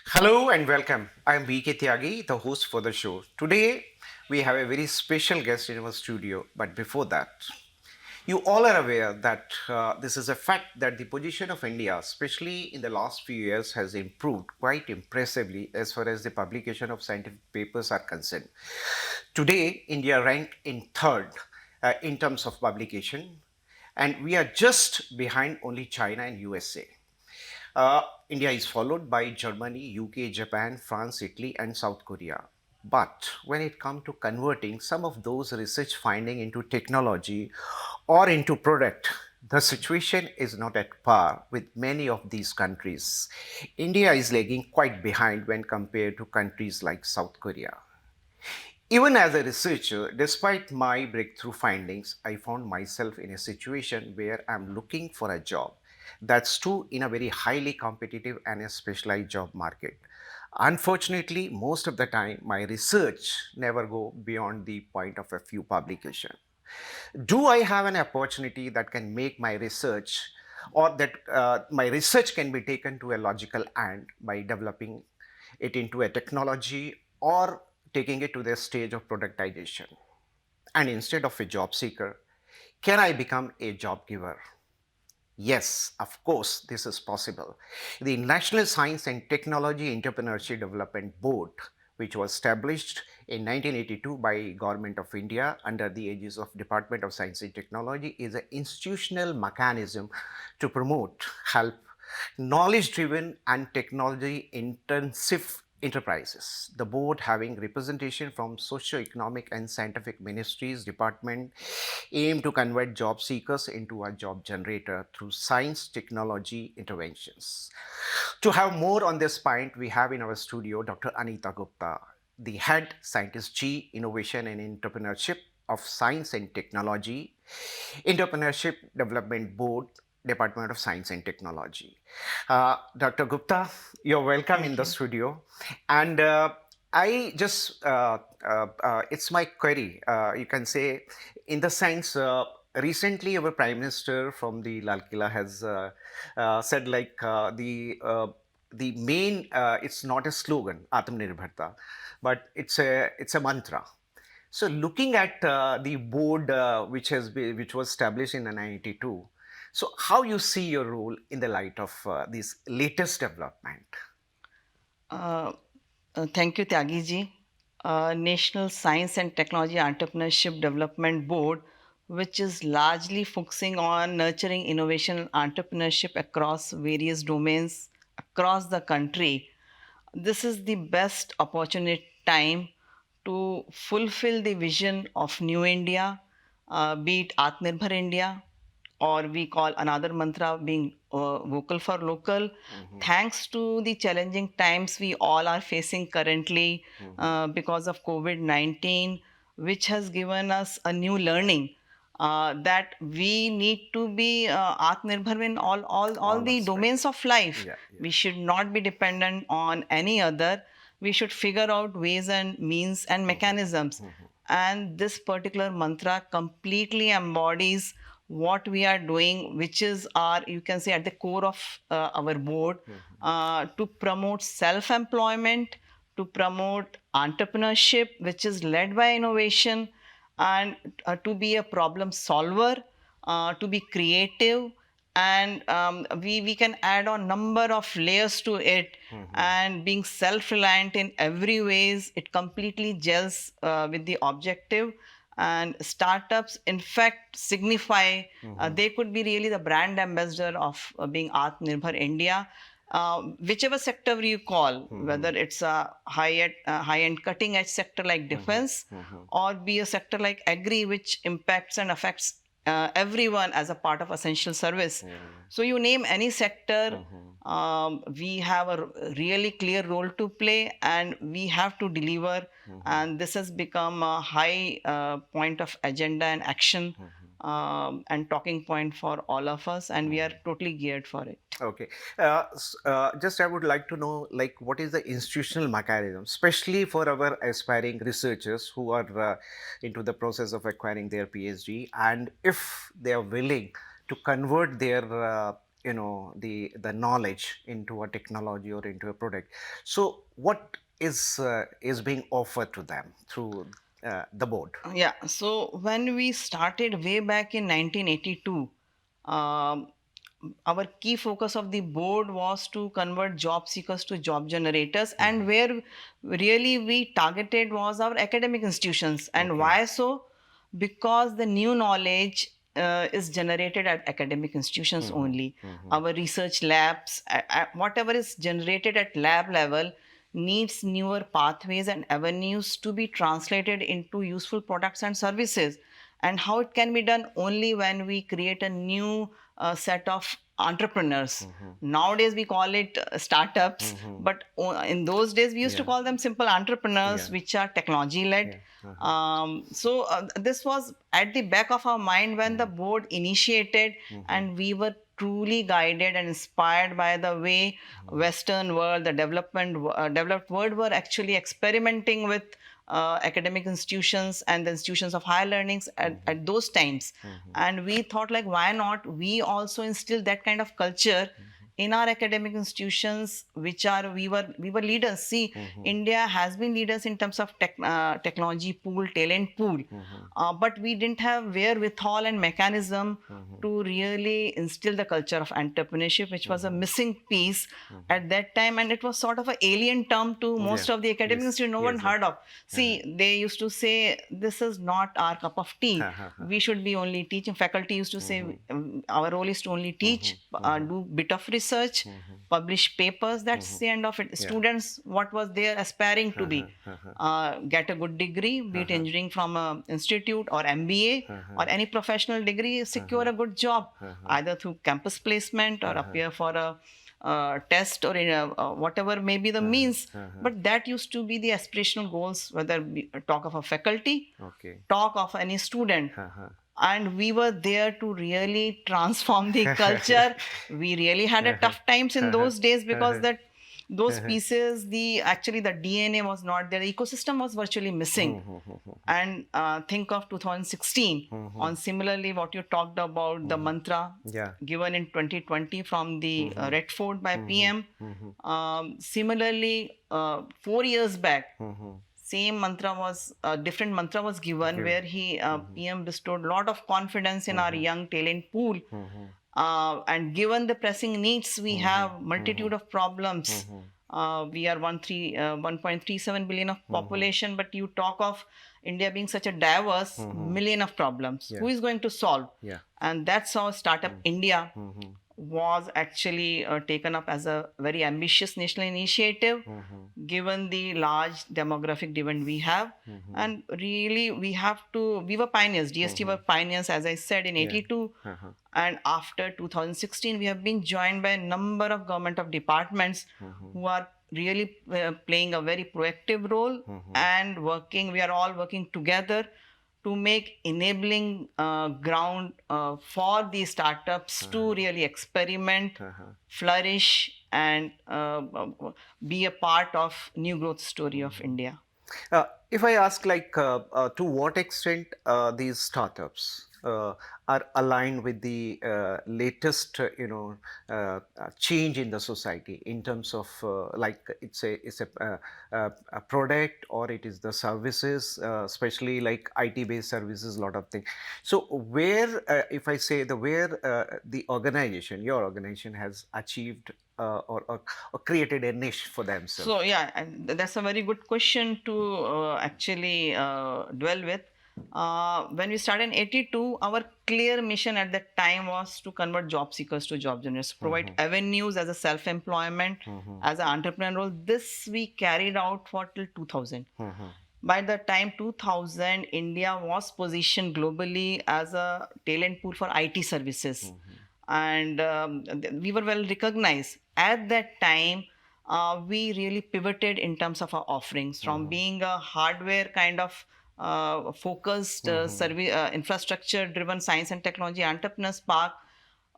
Hello and welcome. I'm VK Tyagi, the host for the show. Today, we have a very special guest in our studio. But before that, you all are aware that this is a fact that the position of India, especially in the last few years, has improved quite impressively as far as the publication of scientific papers are concerned. Today, India ranked in third in terms of publication, and we are just behind only China and USA. Uh, India is followed by Germany, UK, Japan, France, Italy, and South Korea. But when it comes to converting some of those research finding into technology or into product, the situation is not at par with many of these countries. India is lagging quite behind when compared to countries like South Korea. Even as a researcher, despite my breakthrough findings, I found myself in a situation where I'm looking for a job. That's true in a very highly competitive and a specialized job market. Unfortunately, most of the time, my research never go beyond the point of a few publication. Do I have an opportunity that can make my research or that my research can be taken to a logical end by developing it into a technology or taking it to the stage of productization? And instead of a job seeker, can I become a job giver? Yes, of course, this is possible. The National Science and Technology Entrepreneurship Development Board, which was established in 1982 by Government of India under the aegis of Department of Science and Technology, is an institutional mechanism to promote, help knowledge driven and technology intensive enterprises. The board, having representation from socio-economic and scientific ministries department, aim to convert job seekers into a job generator through science technology interventions. To have more on this point, we have in our studio Dr. Anita Gupta, the head scientist G Innovation and Entrepreneurship of Science and Technology, Entrepreneurship Development Board, Department of Science and Technology. Dr. Gupta, you're welcome in Thank the you. studio. And I just, it's my query, you can say, in the sense, recently our Prime Minister from the Lal Killa has said like the main, it's not a slogan, Aatmanirbharta, but it's a mantra. So looking at the board which was established in 1992, so how you see your role in the light of this latest development? Uh, Thank you, Tyagi ji. National Science and Technology Entrepreneurship Development Board, which is largely focusing on nurturing innovation and entrepreneurship across various domains across the country. This is the best opportunity time to fulfill the vision of New India, be it Atmanirbhar India, or we call another mantra being vocal for local. Mhm, Thanks to the challenging times we all are facing currently mhm. because of COVID 19, which has given us a new learning. That we need to be Atmanirbhar in all All the aspect. domains of life. Yeah, We yeah. should not be dependent on any other. We should figure out ways and means and Mhm, mechanisms. mhm, And this particular mantra completely embodies what we are doing, which is our, you can say, at the core of our board, mhm, to promote self employment, to promote entrepreneurship, which is led by innovation, and to be a problem solver, to be creative, and we can add on number of layers to it. mhm, And being self-reliant in every ways, it completely gels with the objective. And startups in fact signify, mhm. they could be really the brand ambassador of being Atmanirbhar India. Whichever sector you call, whether Mhm, it's a high end cutting edge sector like mhm, defense, mhm, or be a sector like agri, which impacts and affects everyone as a part of essential service. mhm, So you name any sector, mhm, we have a really clear role to play, and we have to deliver. mhm, And this has become a high point of agenda and action, mhm, and talking point for all of us, and we are mhm. totally geared for it. Okay. Just I would like to know, like, what is the institutional mechanism, especially for our aspiring researchers who are into the process of acquiring their PhD, and if they are willing to convert their the knowledge into a technology or into a product. So what is being offered to them through the board? Yeah, so when we started way back in 1982, um, our key focus of the board was to convert job seekers to job generators, and Mhm. where really we targeted was our academic institutions. And Okay. why so? Because the new knowledge is generated at academic institutions Mhm. only. Mhm. Our research labs, whatever is generated at lab level, needs newer pathways and avenues to be translated into useful products and services. And how it can be done? Only when we create a new set of entrepreneurs. Mhm. Nowadays we call it startups, Mhm. but in those days we used to Yeah. call them simple entrepreneurs, Yeah. which are technology led. Yeah. Uh-huh. This was at the back of our mind when the Mhm. board initiated, Mhm. and we were truly guided and inspired by the way Western world, the developed world, were actually experimenting with academic institutions and the institutions of higher learnings Mhm. at those times. Mhm. And we thought, like, why not we also instill that kind of culture in our academic institutions, which are we were leaders. See, Mhm. India has been leaders in terms of technology pool, talent pool, Mhm. but we didn't have wherewithal and mechanism Mhm. to really instill the culture of entrepreneurship, which was a Mhm. missing piece Mhm. at that time. And it was sort of an alien term to Yeah. most of the academic Yes. institutes. No one Yes. heard of. Uh-huh. See, they used to say, this is not our cup of Ha tea. ha ha. We should be only teaching. Faculty used to say, Mhm. our role is to only Mhm. teach, Mhm. do bit of research, Mhm. publish papers. That's Mhm. the end of it. Yeah. Students, what was they aspiring to Ha ha be? ha ha. Get a good degree, be Ha it ha. engineering from an institute or MBA Ha ha. or any professional degree, Ha secure ha. a good job, Ha ha. either through campus placement or Ha ha. appear for a test or in a, whatever may be the Ha ha. means. Ha ha. But that used to be the aspirational goals, whether we talk of a faculty, Okay. talk of any student. Ha ha. And we were there to really transform the culture. We really had a Ha ha. tough times in Ha ha. those days, Ha because ha. that those Ha ha. pieces, the actually the DNA was not there, the ecosystem was virtually missing. Mhm. Mhm. And think of 2016 Mhm. on similarly what you talked about, the Mhm. mantra Yeah. given in 2020 from the Mhm. Red Fort by Mhm. PM. Mhm. Similarly, 4 years back, Mhm. same mantra was different mantra was given, Give. where he Mhm. PM bestowed a lot of confidence in our Mhm. young talent pool. Mhm. And given the pressing needs, we Mhm. have Mhm. multitude of problems. Mhm. We are 1.37 billion of Mhm. population, but you talk of India being such a diverse Mhm. million of problems. Yeah. Who is going to solve? Yeah. And that's how Startup India Mhm. was actually taken up as a very ambitious national initiative, Mhm. given the large demographic demand we have. Mhm. And really, we were pioneers. DST were Mhm. pioneers, as I said, in Yeah. 82. Uh-huh. And after 2016, we have been joined by a number of government of departments Mhm. who are really playing a very proactive role Mhm. and working. We are all working together to make enabling ground for these startups to Uh-huh. really experiment, Uh-huh. flourish, and be a part of new growth story of Mhm. India. If I ask, like, to what extent these startups are aligned with the latest, change in the society in terms of, like, a product, or it is the services, especially like IT-based services, a lot of things. So, where, if I say where the organization, your organization, has achieved or created a niche for themselves. So yeah, and that's a very good question to actually dwell with. When we started in 82, our clear mission at that time was to convert job seekers to job generators, provide Mhm. avenues as a self-employment, Mhm. as an entrepreneur role. This we carried out for till 2000. Mhm. By the time 2000, India was positioned globally as a talent pool for IT services, Mhm. and we were well recognized. At that time, we really pivoted in terms of our offerings from Mhm. being a hardware kind of focused Mhm. service, infrastructure driven science and technology entrepreneurs park.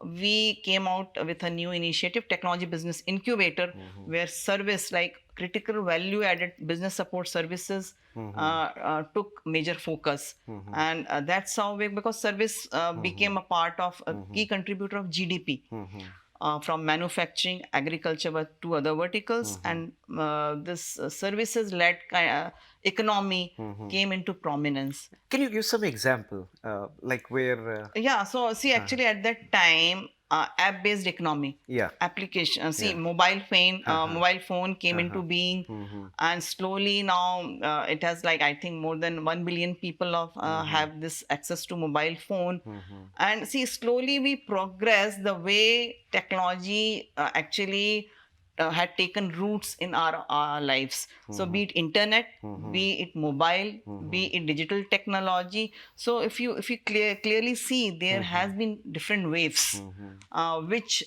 We came out with a new initiative, Technology Business Incubator, Mhm. where service like critical value added business support services Mhm. took major focus. Mhm. And that's how we, because service became Mhm. a part of a key Mhm. contributor of GDP. Mhm. from manufacturing, agriculture, but to other verticals, and this services-led economy came into prominence. Can you give some example, like where? Yeah, so see, actually, at that time, app-based economy, Yeah. application. See, Yeah. mobile phone came into being, and slowly now it has like I think more than 1 billion people have this access to mobile phone, and see, slowly we progress the way technology actually had taken roots in our lives. So be it internet, be it mobile, be it digital technology. So if you clearly see, there has been different waves which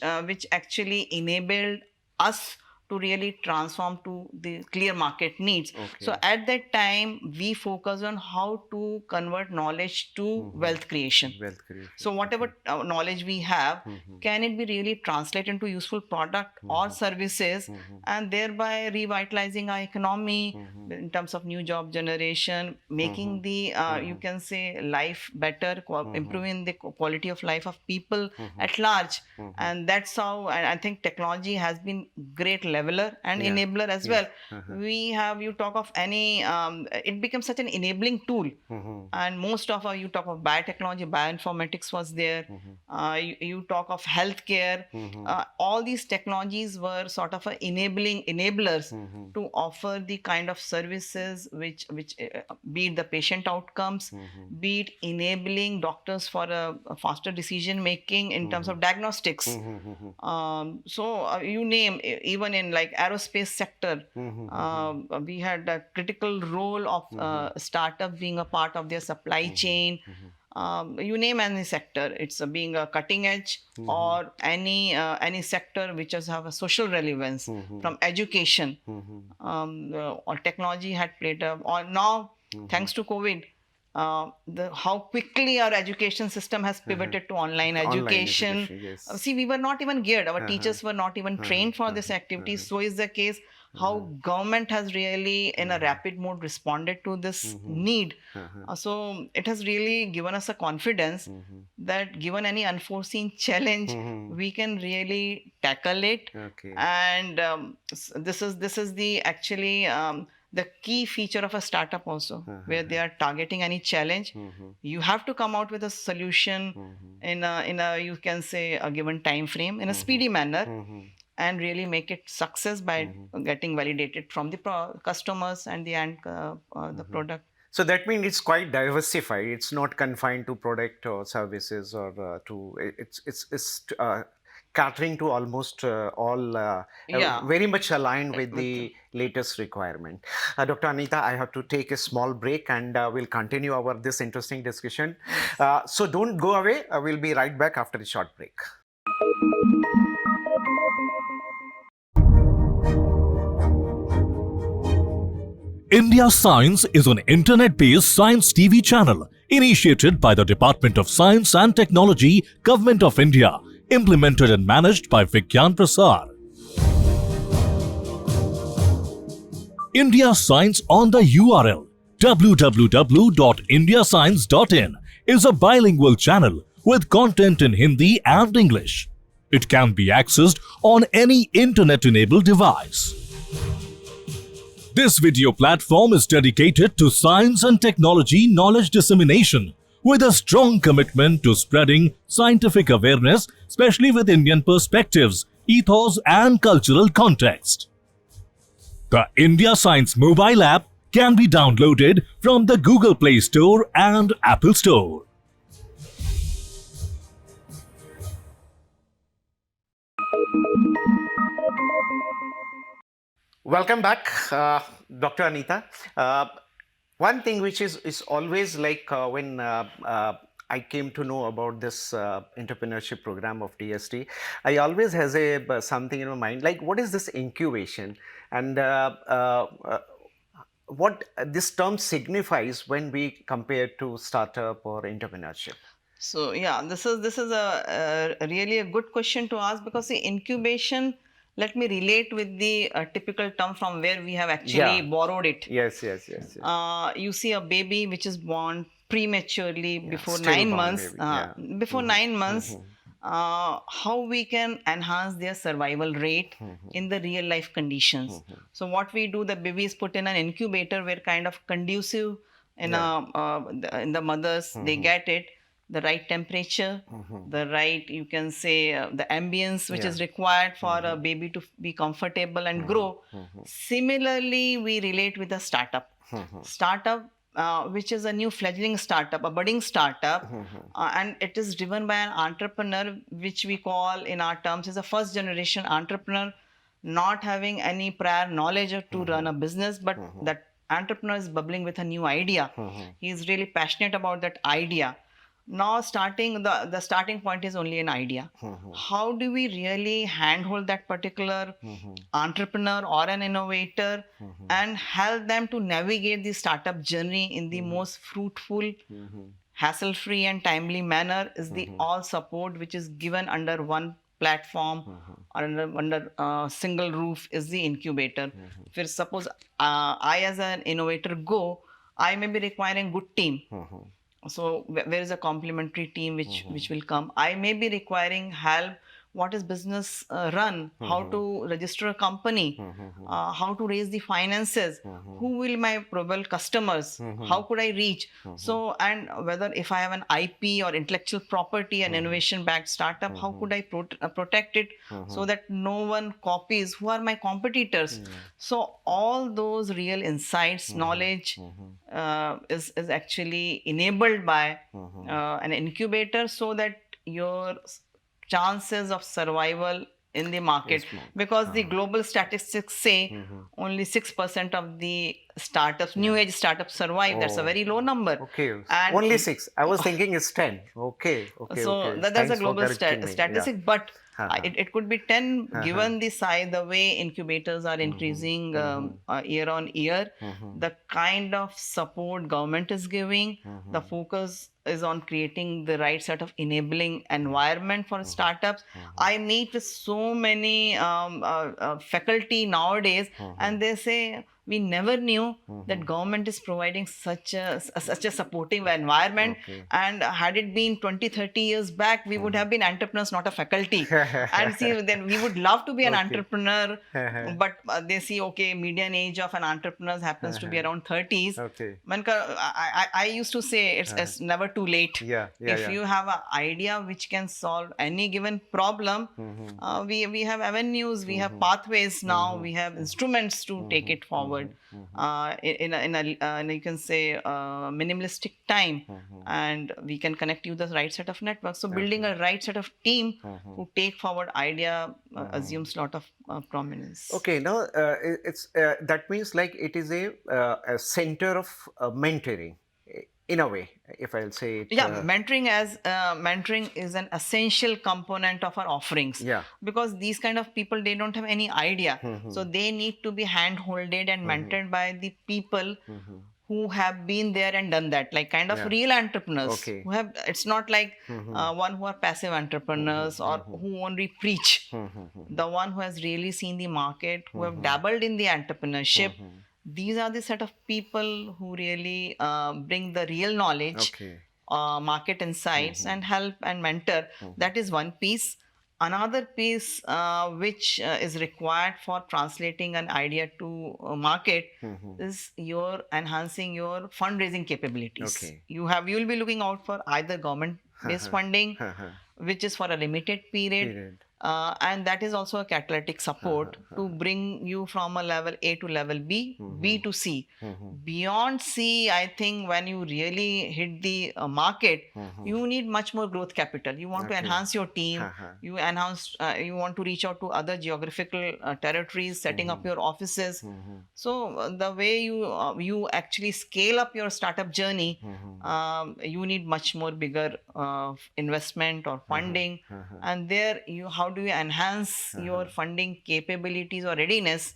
actually enabled us to really transform to the clear market needs. So Okay. at that time, we focus on how to convert knowledge to wealth creation. Wealth creation. So whatever knowledge we have, can it be really translated into useful product or services, and thereby revitalizing our economy in terms of new job generation, making the you can say life better, improving the quality of life of people at large. And that's how I think technology has been great leveler and Yeah. enabler as Yeah. well. We have, you talk of any it becomes such an enabling tool. And most of you talk of biotechnology, bioinformatics was there. You talk of healthcare. All these technologies were sort of enabling enablers to offer the kind of services which be it the patient outcomes, be it enabling doctors for a faster decision making in terms of diagnostics. So you name, even in like aerospace sector, we had a critical role of startup being a part of their supply chain. You name any sector, it's being a cutting edge, or any sector which has have a social relevance, from education, or technology had played a. Or now, thanks to COVID, how quickly our education system has pivoted to online education. Yes. See, we were not even geared. Our teachers were not even trained for this activity. So is the case how government has really, in a rapid mode, responded to this need. So it has really given us a confidence that given any unforeseen challenge, we can really tackle it. Okay. And this is the actually the key feature of a startup also, where they are targeting any challenge. You have to come out with a solution in a you can say a given time frame, in a speedy manner, and really make it success by getting validated from the customers and the end the product. So that means it's quite diversified. It's not confined to product or services, or it's catering to almost all, Yeah. very much aligned with With the latest requirement. Dr. Anita, I have to take a small break, and we'll continue our this interesting discussion. So don't go away. We'll be right back after a short break. India Science is an internet-based science TV channel initiated by the Department of Science and Technology, Government of India, implemented and managed by Vigyan Prasar. India Science on the URL www.indiascience.in is a bilingual channel with content in Hindi and English. It can be accessed on any internet-enabled device. This video platform is dedicated to science and technology knowledge dissemination, with a strong commitment to spreading scientific awareness, especially with Indian perspectives, ethos and cultural context. The India Science mobile app can be downloaded from the Google Play Store and Apple Store. Welcome back, Dr. Anita. One thing which is always like when I came to know about this entrepreneurship program of DST, I always has something in my mind, like what is this incubation, and what this term signifies when we compare to startup or entrepreneurship. So yeah, this is a really a good question to ask, because the incubation. Let me relate with the typical term from where we have actually borrowed it. Yes. You see a baby which is born prematurely before still 9 born months. baby, yeah. Before 9 months, how we can enhance their survival rate in the real life conditions. So what we do, the baby is put in an incubator where kind of conducive in Yeah. in the mothers, they get it, the right temperature, the right, you can say, the ambience which Yeah. is required for a baby to be comfortable and grow. Similarly, we relate with a startup, which is a new fledgling startup, a budding startup, and it is driven by an entrepreneur, which we call in our terms is a first generation entrepreneur, not having any prior knowledge to run a business, but that entrepreneur is bubbling with a new idea. He is really passionate about that idea. Now starting the starting point is only an idea. How do we really handhold that particular entrepreneur or an innovator and help them to navigate the startup journey in the most fruitful, hassle free and timely manner? Is the all support which is given under one platform or under single roof is the incubator. For suppose I as an innovator go, I may be requiring good team. So where is a complementary team which will come? I may be requiring help. What is business run? How to register a company? How to raise the finances? Who will my probable customers? How could I reach? So, and whether if I have an IP or intellectual property and innovation backed startup, how could I protect it so that no one copies? Who are my competitors? So all those real insights, knowledge is actually enabled by an incubator, so that your chances of survival in the market, because the global statistics say only 6% of the startups, new age startups survive. That's a very low number. Okay. And Only 6. I was thinking it's 10. Okay. Okay. so Okay. that's a Thanks for global correcting me. Yeah. statistic, but Uh-huh. it could be 10 given the size, the way incubators are increasing year on year, the kind of support government is giving, the focus is on creating the right set of enabling environment for startups. I meet with so many faculty nowadays, and they say we never knew that government is providing such a supportive environment. Okay. And had it been 20-30 years back, we would have been entrepreneurs, not a faculty. And see, then we would love to be an Okay. entrepreneur, but they see, okay, median age of an entrepreneur happens to be around 30s. Okay. I used to say it's never too late. Yeah, yeah, If yeah. you have an idea which can solve any given problem, we have avenues, we have pathways now, we have instruments to take it forward in a you can say minimalistic time, and we can connect you the right set of networks. So building a right set of team who take forward idea assumes lot of prominence. Okay, now it's that means like it is a center of mentoring in a way, if I'll say it. Yeah, mentoring is an essential component of our offerings. Yeah. Because these kind of people, they don't have any idea, so they need to be hand holded and mentored by the people who have been there and done that, like kind of Yeah. real entrepreneurs. Okay. Who have, it's not like one who are passive entrepreneurs or who only preach. The one who has really seen the market, who have dabbled in the entrepreneurship. These are the set of people who really bring the real knowledge, Okay. market insights, and help and mentor. That is one piece. Another piece which is required for translating an idea to market is your enhancing your fundraising capabilities. Okay. You'll be looking out for either government based funding, which is for a limited period. And that is also a catalytic support to bring you from a level A to level B, B to C. Beyond C, I think when you really hit the market, you need much more growth capital. You want to enhance your team. You you want to reach out to other geographical territories, setting up your offices. So the way you actually scale up your startup journey, you need much more bigger investment or funding. And there, how do you enhance your funding capabilities or readiness?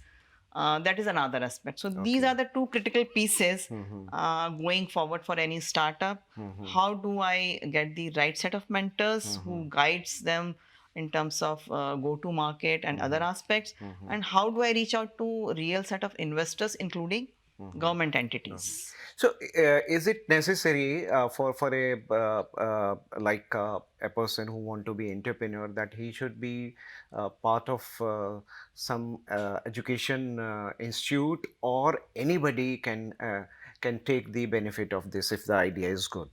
That is another aspect. So these are the two critical pieces going forward for any startup. How do I get the right set of mentors who guides them in terms of go to market and other aspects? And how do I reach out to real set of investors, including government entities. So, is it necessary for a person who want to be entrepreneur that he should be part of some education institute, or anybody can take the benefit of this if the idea is good?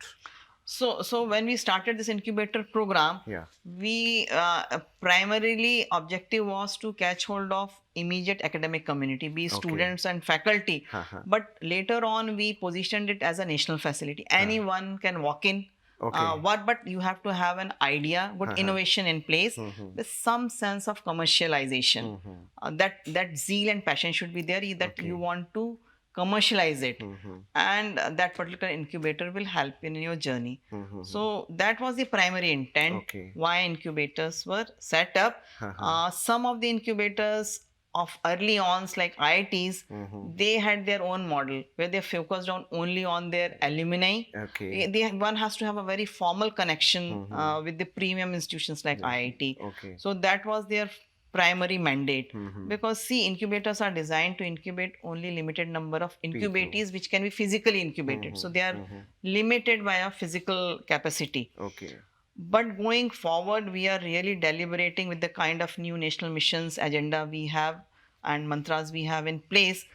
So when we started this incubator program, Yeah. we primarily objective was to catch hold of immediate academic community, be Okay. students and faculty. Uh-huh. But later on, we positioned it as a national facility. Anyone can walk in. Okay. But you have to have an idea, good Uh-huh. innovation in place, with some sense of commercialization. That zeal and passion should be there. That Okay. you want to commercialize it, and that particular incubator will help in your journey. So that was the primary intent Okay. why incubators were set up. Some of the incubators of early ons like IITs, they had their own model where they focused on only on their alumni. Okay. One has to have a very formal connection with the premium institutions like IIT. Okay. So that was their primary mandate, because see, incubators are designed to incubate only limited number of incubatees which can be physically incubated, so they are limited by a physical capacity. Okay. But going forward, we are really deliberating with the kind of new national missions agenda we have and mantras we have in place.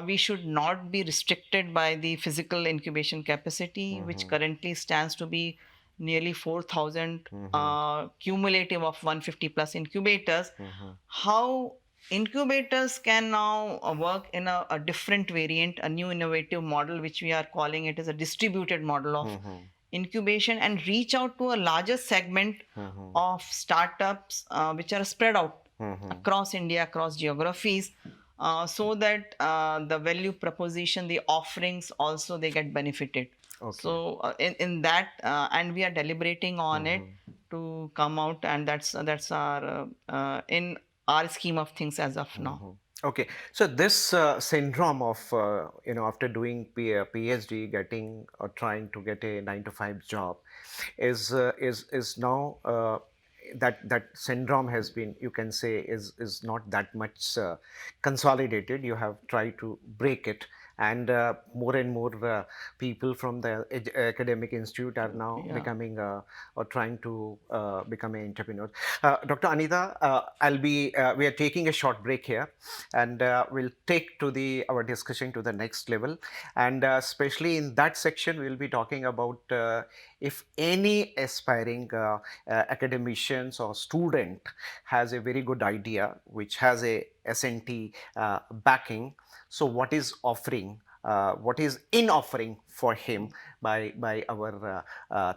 We should not be restricted by the physical incubation capacity, which currently stands to be nearly 4,000 cumulative of 150 plus incubators. How incubators can now work in a different variant, a new innovative model, which we are calling it as a distributed model of incubation, and reach out to a larger segment of startups which are spread out across India, across geographies, so that the value proposition, the offerings also they get benefited. Okay. So in that, and we are deliberating on it to come out, and that's our in our scheme of things as of now. Okay, so this syndrome of after doing PhD, getting or trying to get a 9 to 5 job, is now that syndrome has been, you can say, is not that much consolidated. You have tried to break it, and more and more people from the academic institute are now Yeah. becoming or trying to become an entrepreneur. Dr. Anita, we are taking a short break here, and we'll take to the our discussion to the next level, and especially in that section we'll be talking about if any aspiring academicians or student has a very good idea which has a SNT backing. So what is offering, what is in offering for him by our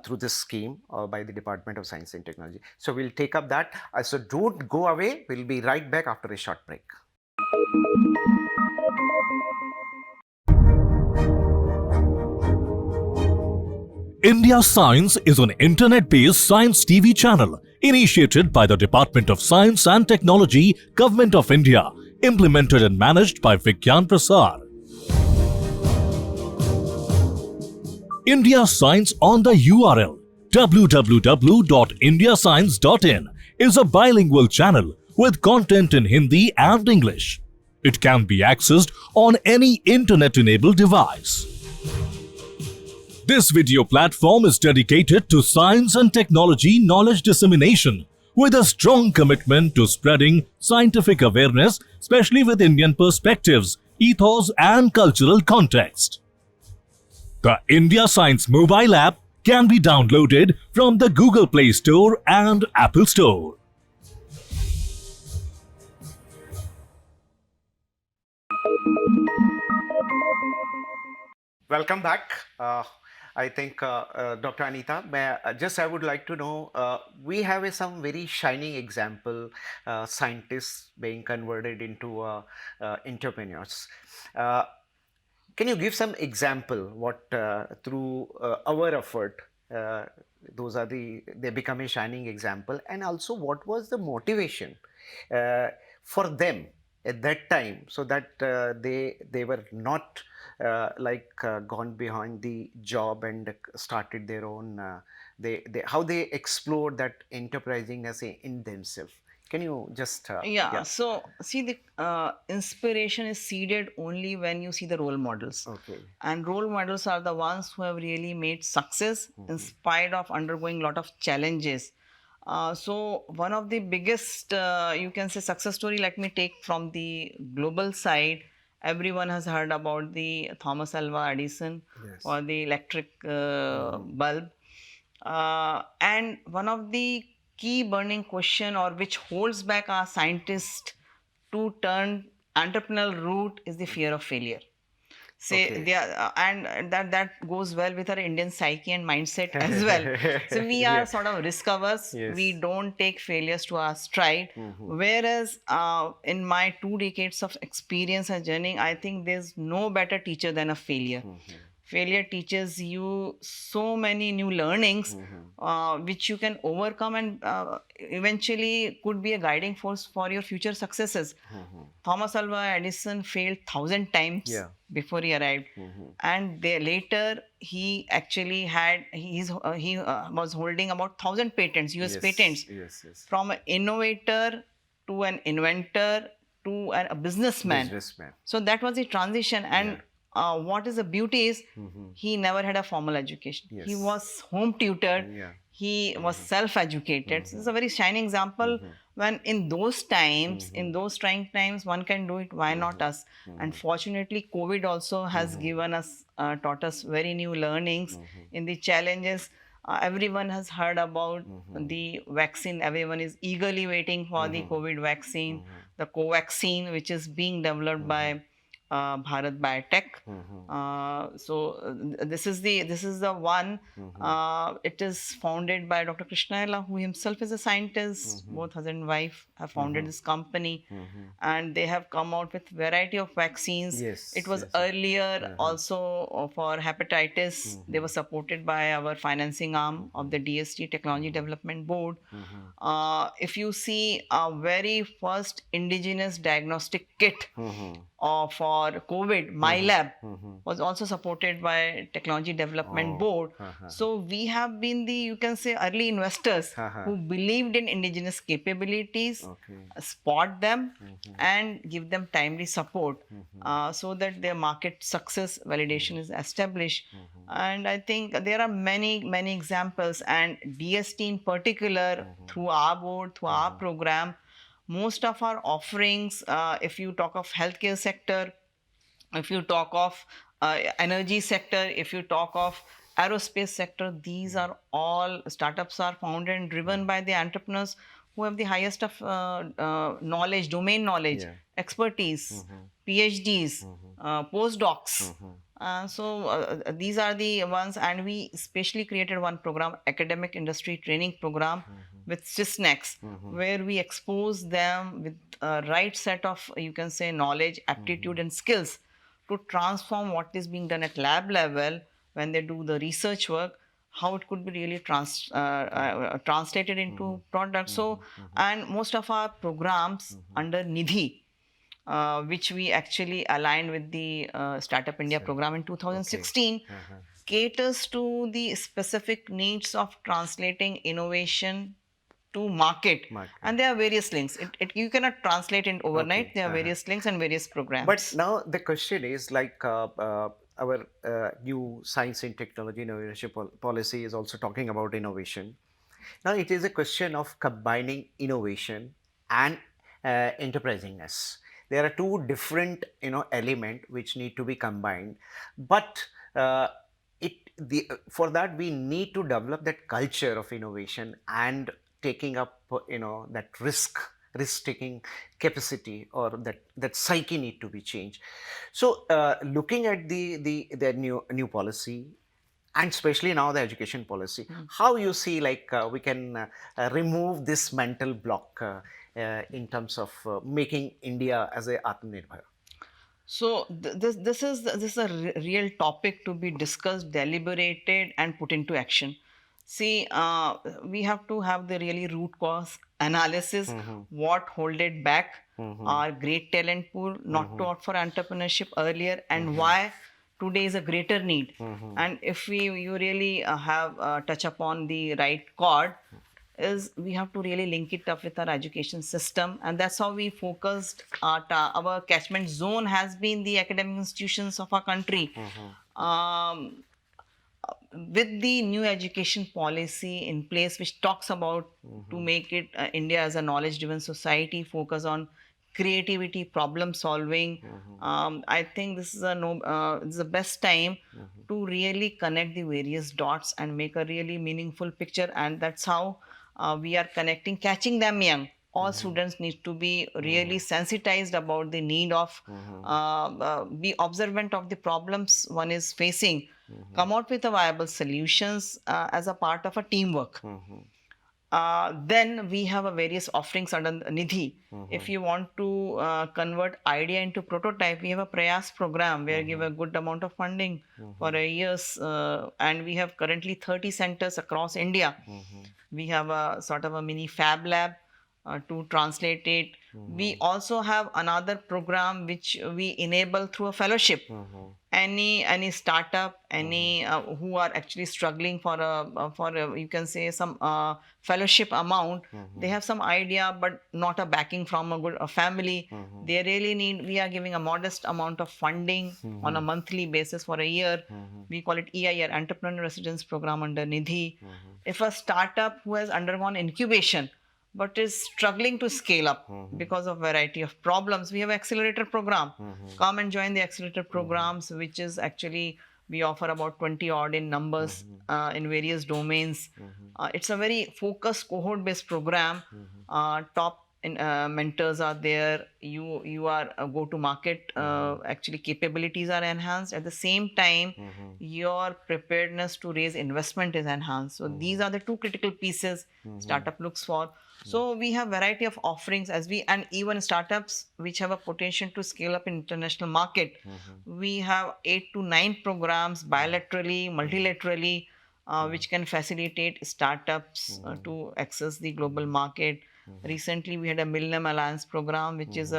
through this scheme or by the Department of Science and Technology. So we'll take up that. So don't go away. We'll be right back after a short break. India Science is an internet-based science TV channel initiated by the Department of Science and Technology, Government of India, implemented and managed by Vigyan Prasar. India Science on the URL www.indiascience.in is a bilingual channel with content in Hindi and English. It can be accessed on any internet-enabled device. This video platform is dedicated to science and technology knowledge dissemination with a strong commitment to spreading scientific awareness, especially with Indian perspectives, ethos and cultural context. The India Science mobile app can be downloaded from the Google Play Store and Apple Store. Welcome back. I think, Dr. Anita, I would like to know, we have some very shining example, scientists being converted into entrepreneurs. Can you give some example what through our effort, they become a shining example, and also what was the motivation for them at that time, so that they were not gone behind the job and started their own they how they explored that enterprising as in themselves. Can you just Yeah, so see, the inspiration is seeded only when you see the role models. Okay. And role models are the ones who have really made success in spite of undergoing a lot of challenges. So, one of the biggest, you can say, success story, let me take from the global side. Everyone has heard about the Thomas Alva Edison Yes. or the electric bulb. And one of the key burning question or which holds back our scientists to turn entrepreneurial route is the fear of failure. Say Okay. they are, and that goes well with our Indian psyche and mindset as well. So we are Yeah. sort of risk averse. We Yes. don't take failures to our stride. Whereas in my 2 decades of experience and journey, I think there's no better teacher than a failure. Failure teaches you so many new learnings which you can overcome and eventually could be a guiding force for your future successes. Thomas Alva Edison failed 1,000 times Yeah. before he arrived, and later he actually had he was holding about 1,000 patents, US Yes. patents, Yes. Yes. from an innovator to an inventor to a businessman. Businessman. So that was the transition. And what is the beauty is he never had a formal education. He Yes. was home tutored. Yeah. He was self-educated. So it's a very shining example. When in those times, in those trying times, one can do it. Why not us? And fortunately, COVID also has given us, taught us very new learnings in the challenges. Everyone has heard about the vaccine. Everyone is eagerly waiting for the COVID vaccine, the Covaxine, which is being developed by Bharat Biotech. This is the one. It is founded by Dr. Krishnayala, who himself is a scientist. Both husband and wife have founded this company, and they have come out with variety of vaccines. Yes, It was yes. earlier also for hepatitis. They were supported by our financing arm of the DST Technology Development Board. If you see, our very first indigenous diagnostic kit for COVID, MyLab, was also supported by Technology Development Board. So we have been the, you can say, early investors who believed in indigenous capabilities, spot them, and give them timely support so that their market success validation is established. And I think there are many examples, and DST in particular, through our board, through our program, most of our offerings, if you talk of healthcare sector, if you talk of energy sector, if you talk of aerospace sector, these are all startups are founded and driven by the entrepreneurs who have the highest of knowledge, domain knowledge, Yeah. expertise, PhDs, postdocs. These are the ones, and we specially created one program, academic industry training program, with SysNex, where we expose them with right set of, you can say, knowledge, aptitude, and skills to transform what is being done at lab level when they do the research work, how it could be really translated into products. So, and most of our programs under Nidhi, which we actually aligned with the Startup India program in 2016, caters to the specific needs of translating innovation to market. And there are various links. You cannot translate it overnight. Okay. There are various links and various programs. But now the question is like our new science and technology innovation policy is also talking about innovation. Now it is a question of combining innovation and enterprisingness. There are two different element which need to be combined, but for that we need to develop that culture of innovation and taking up that risk taking capacity, or that psyche need to be changed. So looking at the new policy, and especially now the education policy, how you see like we can remove this mental block in terms of making India as a Atmanirbhar. So this is a real topic to be discussed, deliberated, and put into action. See, we have to have the really root cause analysis. What hold it back? Our great talent pool not to opt for entrepreneurship earlier, and why today is a greater need. And if you really have touch upon the right chord, is we have to really link it up with our education system, and that's how we focused our catchment zone has been the academic institutions of our country. um, with the new education policy in place, which talks about to make it India as a knowledge driven society, focus on creativity, problem solving. I think this is this is the best time to really connect the various dots and make a really meaningful picture, and that's how we are connecting, catching them young. All students need to be really sensitized about the need of be observant of the problems one is facing, come out with a viable solutions as a part of a teamwork. Then we have a various offerings under Nidhi. If you want to convert idea into prototype, we have a Prayas program where we give a good amount of funding for a years, and we have currently 30 centers across India. We have a sort of a mini fab lab to translate it. We also have another program which we enable through a fellowship. Any startup, any who are actually struggling for a, you can say, some fellowship amount. They have some idea but not a backing from a family. They really need, we are giving a modest amount of funding on a monthly basis for a year. We call it EIR, Entrepreneur Residence Program under Nidhi. If a startup who has undergone incubation but is struggling to scale up because of variety of problems, we have accelerator program. Come and join the accelerator programs, which is actually we offer about 20 odd in numbers in various domains. It's a very focused cohort based program. Top mentors are there. You are a go to market. Actually capabilities are enhanced. At the same time, your preparedness to raise investment is enhanced. So these are the two critical pieces startup looks for. So we have variety of offerings as we, and even startups which have a potential to scale up in international market. We have 8 to 9 programs bilaterally, multilaterally, which can facilitate startups to access the global market. Recently, we had a Millennium Alliance program, which is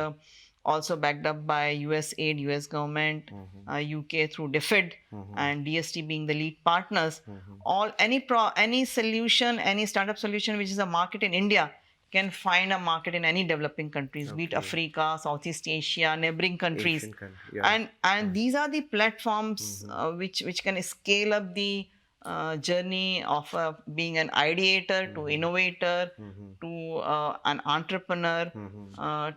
also backed up by US aid, US government, UK through DFID, and DST being the lead partners. All any solution, any startup solution which is a market in India can find a market in any developing countries, be it Africa, Southeast Asia, neighboring countries. Asian country, yeah. And these are the platforms which can scale up the journey of being an ideator to innovator to an entrepreneur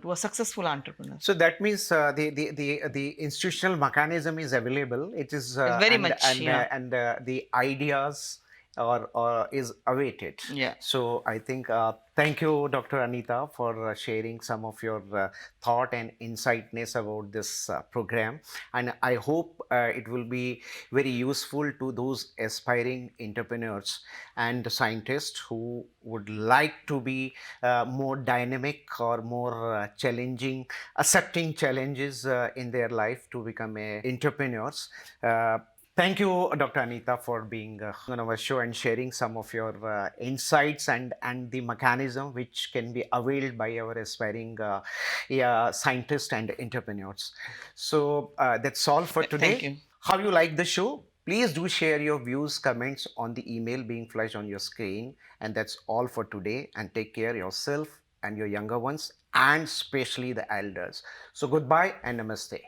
to a successful entrepreneur. So that means the institutional mechanism is available. It is It's very much, yeah. and the ideas or is awaited. Yeah. So I think thank you, Dr. Anita, for sharing some of your thought and insightness about this program, and I hope it will be very useful to those aspiring entrepreneurs and scientists who would like to be more dynamic or more challenging, accepting challenges in their life to become entrepreneurs. Thank you, Dr. Anita, for being on our show and sharing some of your insights and the mechanism which can be availed by our aspiring yeah, scientists and entrepreneurs. So that's all for today. Thank you. How you like the show? Please do share your views, comments on the email being flashed on your screen. And that's all for today. And take care yourself and your younger ones, and especially the elders. So goodbye and namaste.